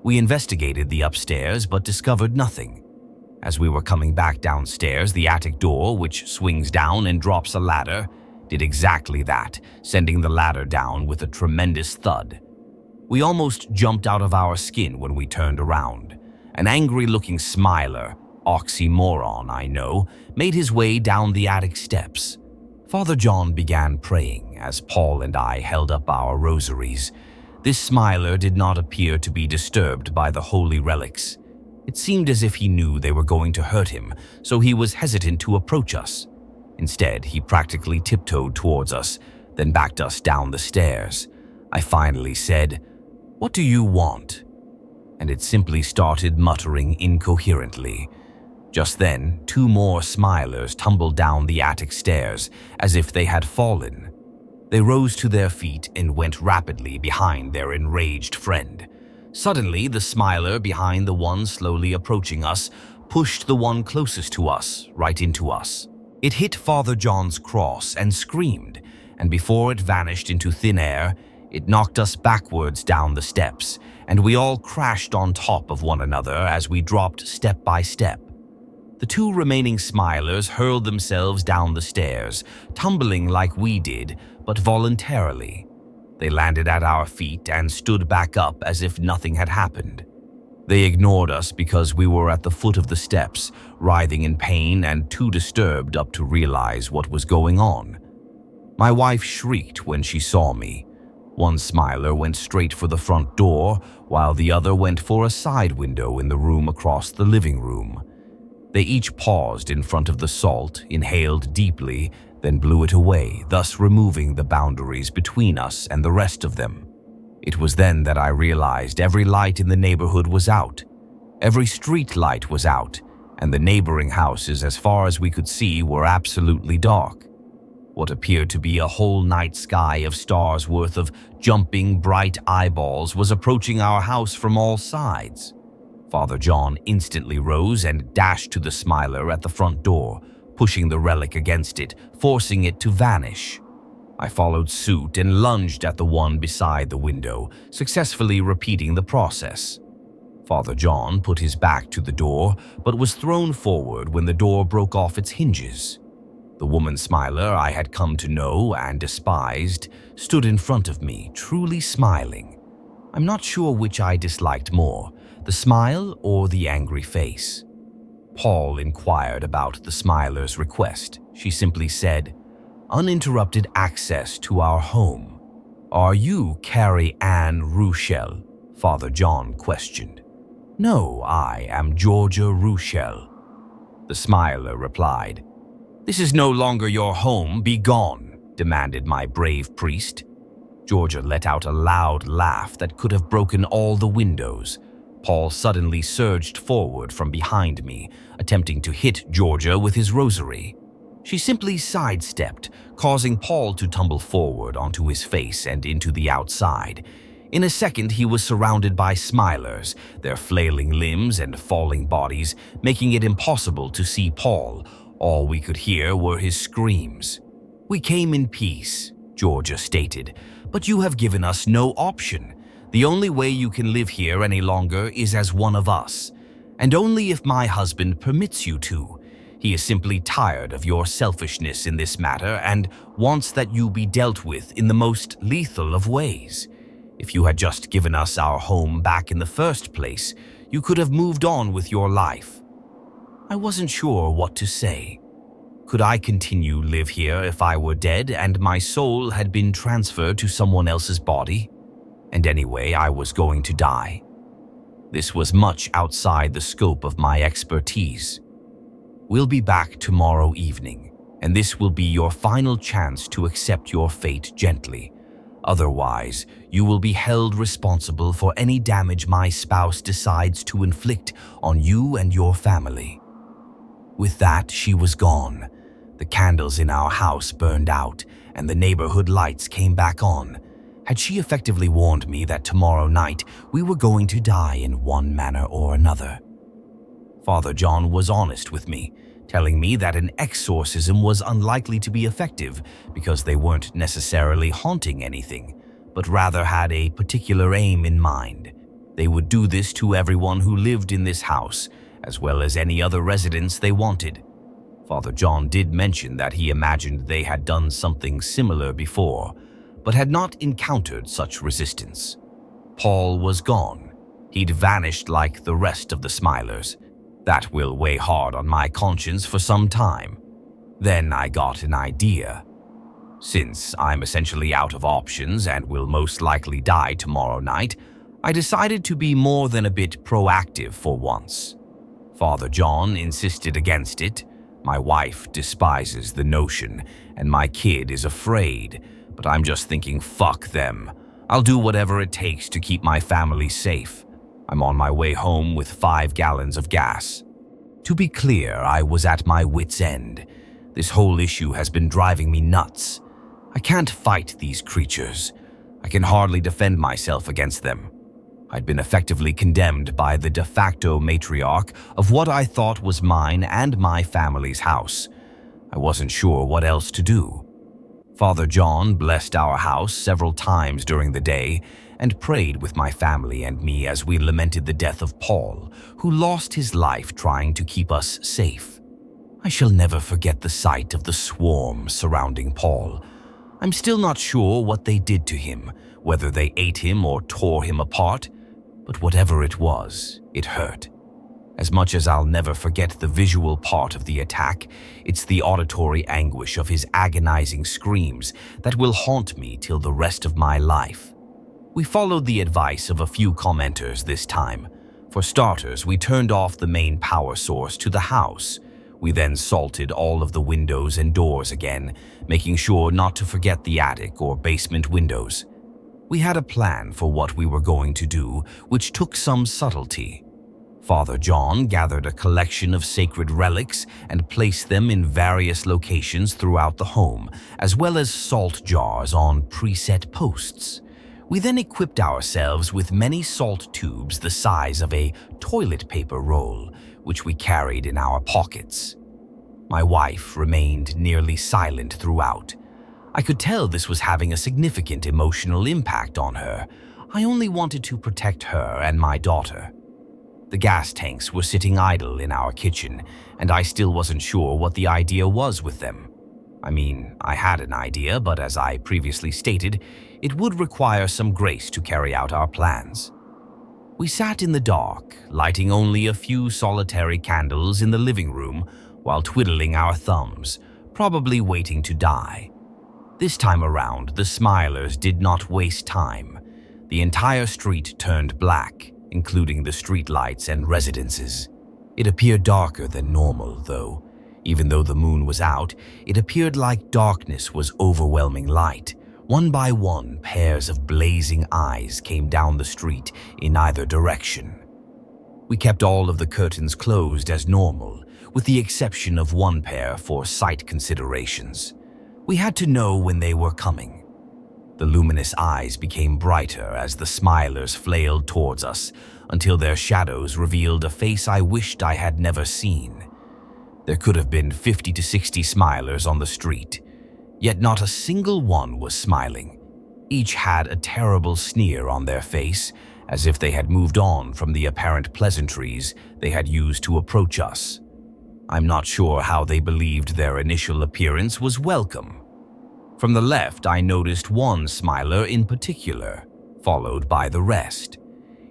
We investigated the upstairs but discovered nothing. As we were coming back downstairs, the attic door, which swings down and drops a ladder, did exactly that, sending the ladder down with a tremendous thud. We almost jumped out of our skin when we turned around. An angry-looking smiler, oxymoron I know, made his way down the attic steps. Father John began praying as Paul and I held up our rosaries. This smiler did not appear to be disturbed by the holy relics. It seemed as if he knew they were going to hurt him, so he was hesitant to approach us. Instead, he practically tiptoed towards us, then backed us down the stairs. I finally said, "What do you want?" And it simply started muttering incoherently. Just then, 2 more smilers tumbled down the attic stairs, as if they had fallen. They rose to their feet and went rapidly behind their enraged friend. Suddenly, the smiler behind the one slowly approaching us pushed the one closest to us right into us. It hit Father John's cross and screamed, and before it vanished into thin air, it knocked us backwards down the steps, and we all crashed on top of one another as we dropped step by step. The 2 remaining smilers hurled themselves down the stairs, tumbling like we did, but voluntarily. They landed at our feet and stood back up as if nothing had happened. They ignored us because we were at the foot of the steps, writhing in pain and too disturbed up to realize what was going on. My wife shrieked when she saw me. One smiler went straight for the front door, while the other went for a side window in the room across the living room. They each paused in front of the salt, inhaled deeply, then blew it away, thus removing the boundaries between us and the rest of them. It was then that I realized every light in the neighborhood was out. Every street light was out, and the neighboring houses, as far as we could see, were absolutely dark. What appeared to be a whole night sky of stars worth of jumping bright eyeballs was approaching our house from all sides. Father John instantly rose and dashed to the smiler at the front door, pushing the relic against it, forcing it to vanish. I followed suit and lunged at the one beside the window, successfully repeating the process. Father John put his back to the door, but was thrown forward when the door broke off its hinges. The woman smiler I had come to know and despised stood in front of me, truly smiling. I'm not sure which I disliked more, the smile or the angry face. Paul inquired about the smiler's request. She simply said, "Uninterrupted access to our home." "Are you Carrie Ann Ruchel?" Father John questioned. "No, I am Georgia Ruchel." The smiler replied. "This is no longer your home, be gone," demanded my brave priest. Georgia let out a loud laugh that could have broken all the windows. Paul suddenly surged forward from behind me, attempting to hit Georgia with his rosary. She simply sidestepped, causing Paul to tumble forward onto his face and into the outside. In a second, he was surrounded by smilers, their flailing limbs and falling bodies, making it impossible to see Paul. All we could hear were his screams. "We came in peace," Georgia stated, "but you have given us no option. The only way you can live here any longer is as one of us, and only if my husband permits you to. He is simply tired of your selfishness in this matter and wants that you be dealt with in the most lethal of ways. If you had just given us our home back in the first place, you could have moved on with your life." I wasn't sure what to say. Could I continue live here if I were dead and my soul had been transferred to someone else's body? And anyway, I was going to die. This was much outside the scope of my expertise. "We'll be back tomorrow evening, and this will be your final chance to accept your fate gently. Otherwise, you will be held responsible for any damage my spouse decides to inflict on you and your family." With that, she was gone. The candles in our house burned out, and the neighborhood lights came back on. Had she effectively warned me that tomorrow night we were going to die in one manner or another? Father John was honest with me, telling me that an exorcism was unlikely to be effective because they weren't necessarily haunting anything, but rather had a particular aim in mind. They would do this to everyone who lived in this house, as well as any other residents they wanted. Father John did mention that he imagined they had done something similar before, but had not encountered such resistance. Paul was gone. He'd vanished like the rest of the smilers. That will weigh hard on my conscience for some time. Then I got an idea. Since I'm essentially out of options and will most likely die tomorrow night, I decided to be more than a bit proactive for once. Father John insisted against it. My wife despises the notion, and my kid is afraid, but I'm just thinking, fuck them. I'll do whatever it takes to keep my family safe. I'm on my way home with 5 gallons of gas. To be clear, I was at my wit's end. This whole issue has been driving me nuts. I can't fight these creatures. I can hardly defend myself against them. I'd been effectively condemned by the de facto matriarch of what I thought was mine and my family's house. I wasn't sure what else to do. Father John blessed our house several times during the day and prayed with my family and me as we lamented the death of Paul, who lost his life trying to keep us safe. I shall never forget the sight of the swarm surrounding Paul. I'm still not sure what they did to him, whether they ate him or tore him apart, but whatever it was, it hurt. As much as I'll never forget the visual part of the attack, it's the auditory anguish of his agonizing screams that will haunt me till the rest of my life. We followed the advice of a few commenters this time. For starters, we turned off the main power source to the house. We then salted all of the windows and doors again, making sure not to forget the attic or basement windows. We had a plan for what we were going to do, which took some subtlety. Father John gathered a collection of sacred relics and placed them in various locations throughout the home, as well as salt jars on preset posts. We then equipped ourselves with many salt tubes the size of a toilet paper roll, which we carried in our pockets. My wife remained nearly silent throughout. I could tell this was having a significant emotional impact on her. I only wanted to protect her and my daughter. The gas tanks were sitting idle in our kitchen, and I still wasn't sure what the idea was with them. I mean, I had an idea, but as I previously stated, it would require some grace to carry out our plans. We sat in the dark, lighting only a few solitary candles in the living room while twiddling our thumbs, probably waiting to die. This time around, the Smilers did not waste time. The entire street turned black, including the streetlights and residences. It appeared darker than normal, though. Even though the moon was out, it appeared like darkness was overwhelming light. One by one, pairs of blazing eyes came down the street in either direction. We kept all of the curtains closed as normal, with the exception of one pair for sight considerations. We had to know when they were coming. The luminous eyes became brighter as the Smilers flailed towards us, until their shadows revealed a face I wished I had never seen. There could have been 50 to 60 Smilers on the street, yet not a single one was smiling. Each had a terrible sneer on their face, as if they had moved on from the apparent pleasantries they had used to approach us. I'm not sure how they believed their initial appearance was welcome. From the left, I noticed one Smiler in particular, followed by the rest.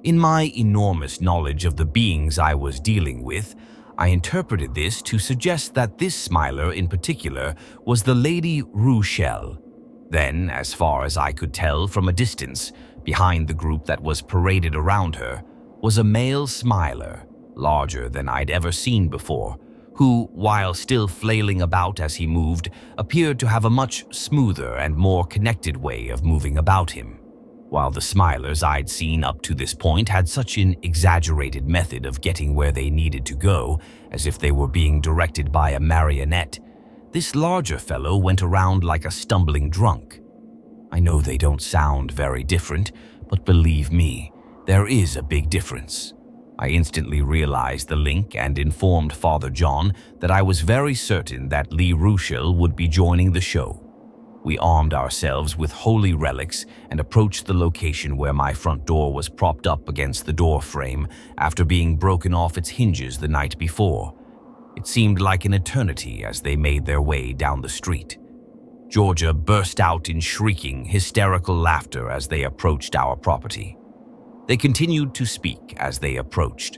In my enormous knowledge of the beings I was dealing with, I interpreted this to suggest that this Smiler in particular was the Lady Rochelle. Then, as far as I could tell from a distance, behind the group that was paraded around her, was a male Smiler, larger than I'd ever seen before, who, while still flailing about as he moved, appeared to have a much smoother and more connected way of moving about him. While the Smilers I'd seen up to this point had such an exaggerated method of getting where they needed to go, as if they were being directed by a marionette, this larger fellow went around like a stumbling drunk. I know they don't sound very different, but believe me, there is a big difference. I instantly realized the link and informed Father John that I was very certain that Lee Ruschel would be joining the show. We armed ourselves with holy relics and approached the location where my front door was propped up against the door frame after being broken off its hinges the night before. It seemed like an eternity as they made their way down the street. Georgia burst out in shrieking, hysterical laughter as they approached our property. They continued to speak as they approached.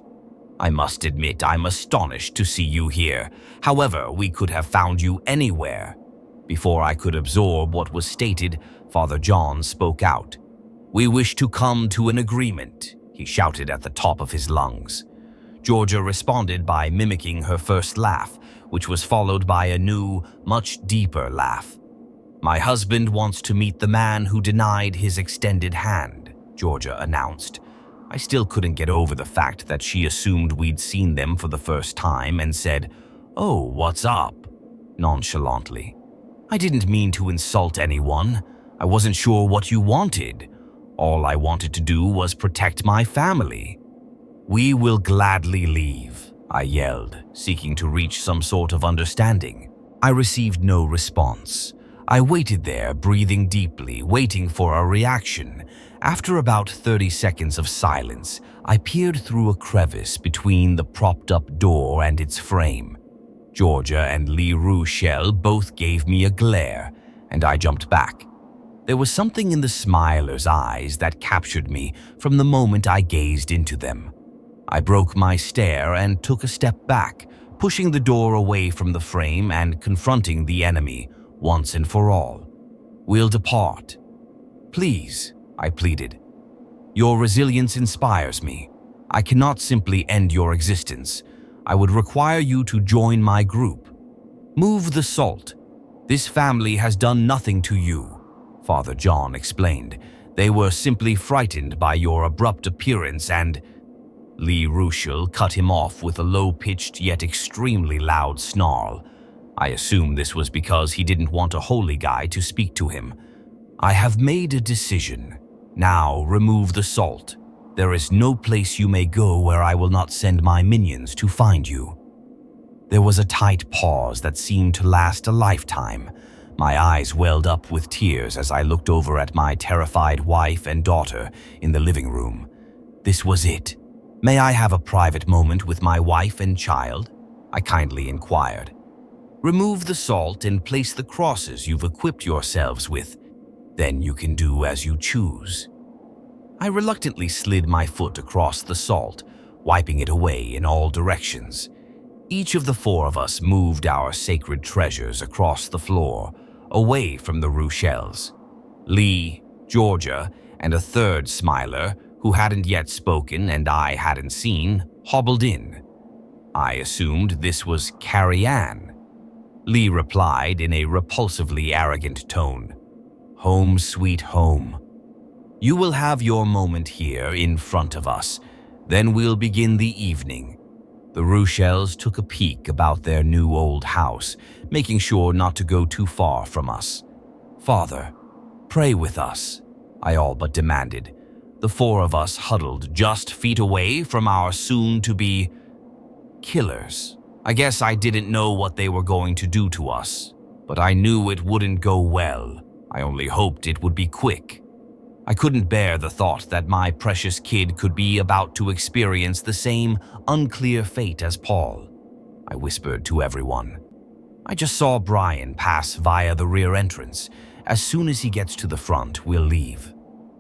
"I must admit I'm astonished to see you here. However, we could have found you anywhere." Before I could absorb what was stated, Father John spoke out. "We wish to come to an agreement," he shouted at the top of his lungs. Georgia responded by mimicking her first laugh, which was followed by a new, much deeper laugh. "My husband wants to meet the man who denied his extended hand," Georgia announced. I still couldn't get over the fact that she assumed we'd seen them for the first time and said, "Oh, what's up?" nonchalantly. "I didn't mean to insult anyone. I wasn't sure what you wanted. All I wanted to do was protect my family." "We will gladly leave," I yelled, seeking to reach some sort of understanding. I received no response. I waited there, breathing deeply, waiting for a reaction. After about 30 seconds of silence, I peered through a crevice between the propped-up door and its frame. Georgia and Lee Ruschel both gave me a glare, and I jumped back. There was something in the Smiler's eyes that captured me from the moment I gazed into them. I broke my stare and took a step back, pushing the door away from the frame and confronting the enemy once and for all. "We'll depart." "Please," I pleaded. "Your resilience inspires me. I cannot simply end your existence. I would require you to join my group. Move the salt. This family has done nothing to you," Father John explained. "They were simply frightened by your abrupt appearance and—" Lee Ruschel cut him off with a low-pitched yet extremely loud snarl. I assume this was because he didn't want a holy guy to speak to him. "I have made a decision. Now remove the salt. There is no place you may go where I will not send my minions to find you." There was a tight pause that seemed to last a lifetime. My eyes welled up with tears as I looked over at my terrified wife and daughter in the living room. This was it. "May I have a private moment with my wife and child?" I kindly inquired. "Remove the salt and place the crosses you've equipped yourselves with. Then you can do as you choose." I reluctantly slid my foot across the salt, wiping it away in all directions. Each of the four of us moved our sacred treasures across the floor, away from the Ruschels. Lee, Georgia, and a third Smiler, who hadn't yet spoken and I hadn't seen, hobbled in. I assumed this was Carrie Ann. Lee replied in a repulsively arrogant tone, "Home sweet home. You will have your moment here in front of us. Then we'll begin the evening." The Ruschels took a peek about their new old house, making sure not to go too far from us. "Father, pray with us," I all but demanded. The four of us huddled just feet away from our soon-to-be killers. I guess I didn't know what they were going to do to us, but I knew it wouldn't go well. I only hoped it would be quick. I couldn't bear the thought that my precious kid could be about to experience the same unclear fate as Paul. I whispered to everyone. "I just saw Brian pass via the rear entrance. As soon as he gets to the front, we'll leave."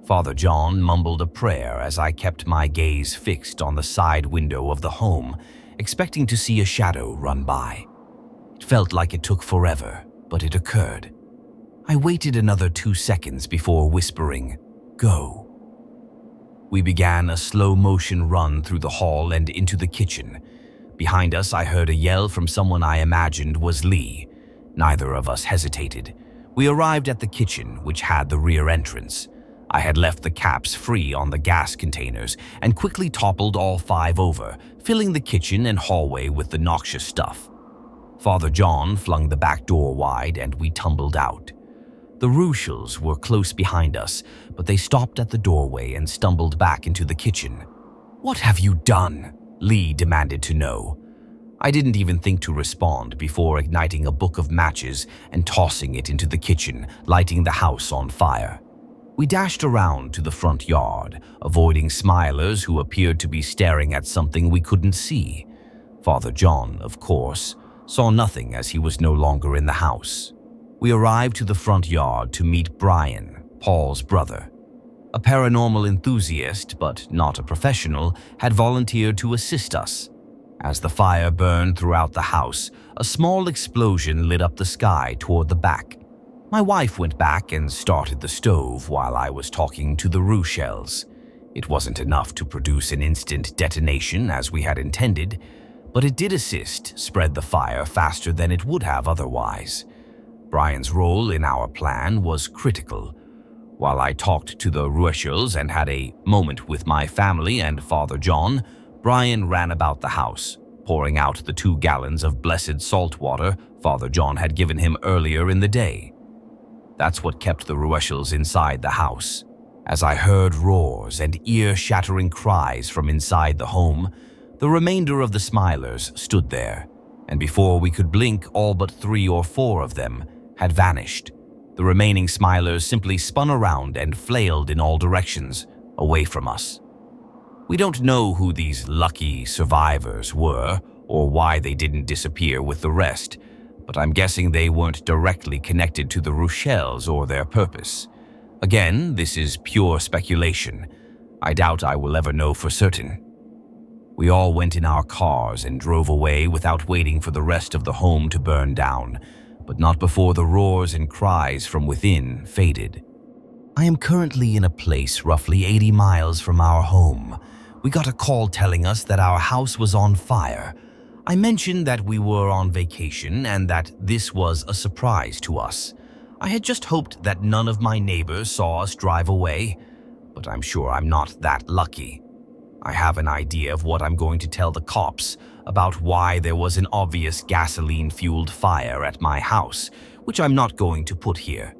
Father John mumbled a prayer as I kept my gaze fixed on the side window of the home, expecting to see a shadow run by. It felt like it took forever, but it occurred. I waited another 2 seconds before whispering, "Go." We began a slow-motion run through the hall and into the kitchen. Behind us, I heard a yell from someone I imagined was Lee. Neither of us hesitated. We arrived at the kitchen, which had the rear entrance. I had left the caps free on the gas containers and quickly toppled all 5 over, filling the kitchen and hallway with the noxious stuff. Father John flung the back door wide and we tumbled out. The Ruschels were close behind us, but they stopped at the doorway and stumbled back into the kitchen. "What have you done?" Lee demanded to know. I didn't even think to respond before igniting a book of matches and tossing it into the kitchen, lighting the house on fire. We dashed around to the front yard, avoiding Smilers who appeared to be staring at something we couldn't see. Father John, of course, saw nothing as he was no longer in the house. We arrived to the front yard to meet Brian, Paul's brother. A paranormal enthusiast, but not a professional, had volunteered to assist us. As the fire burned throughout the house, a small explosion lit up the sky toward the back. My wife went back and started the stove while I was talking to the Ruschels. It wasn't enough to produce an instant detonation as we had intended, but it did assist spread the fire faster than it would have otherwise. Brian's role in our plan was critical. While I talked to the Ruschels and had a moment with my family and Father John, Brian ran about the house, pouring out the 2 gallons of blessed salt water Father John had given him earlier in the day. That's what kept the Ruschels inside the house. As I heard roars and ear-shattering cries from inside the home, the remainder of the Smilers stood there, and before we could blink, all but 3 or 4 of them had vanished. The remaining Smilers simply spun around and flailed in all directions, away from us. We don't know who these lucky survivors were or why they didn't disappear with the rest, but I'm guessing they weren't directly connected to the Ruschels or their purpose. Again, this is pure speculation. I doubt I will ever know for certain. We all went in our cars and drove away without waiting for the rest of the home to burn down, but not before the roars and cries from within faded. I am currently in a place roughly 80 miles from our home. We got a call telling us that our house was on fire. I mentioned that we were on vacation and that this was a surprise to us. I had just hoped that none of my neighbors saw us drive away, but I'm sure I'm not that lucky. I have an idea of what I'm going to tell the cops about why there was an obvious gasoline-fueled fire at my house, which I'm not going to put here.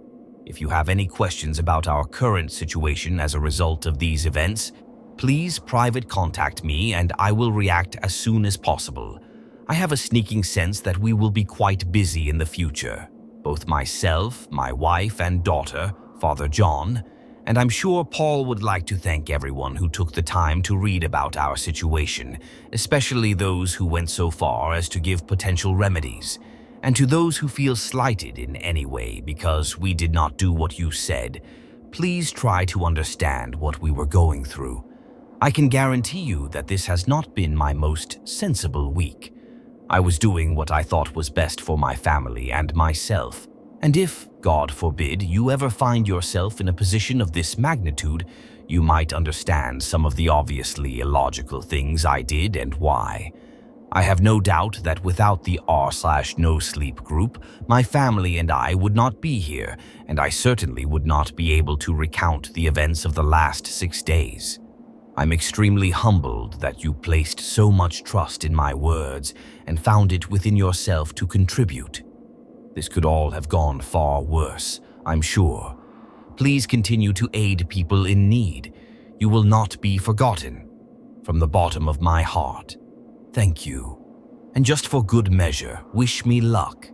If you have any questions about our current situation as a result of these events, please private contact me and I will react as soon as possible. I have a sneaking sense that we will be quite busy in the future. Both myself, my wife and daughter, Father John, and I'm sure Paul would like to thank everyone who took the time to read about our situation, especially those who went so far as to give potential remedies, and to those who feel slighted in any way because we did not do what you said. Please try to understand what we were going through. I can guarantee you that this has not been my most sensible week. I was doing what I thought was best for my family and myself. And if, God forbid, you ever find yourself in a position of this magnitude, you might understand some of the obviously illogical things I did and why. I have no doubt that without the r/Nosleep group, my family and I would not be here, and I certainly would not be able to recount the events of the last 6 days. I'm extremely humbled that you placed so much trust in my words and found it within yourself to contribute. This could all have gone far worse, I'm sure. Please continue to aid people in need. You will not be forgotten. From the bottom of my heart, thank you. And just for good measure, wish me luck.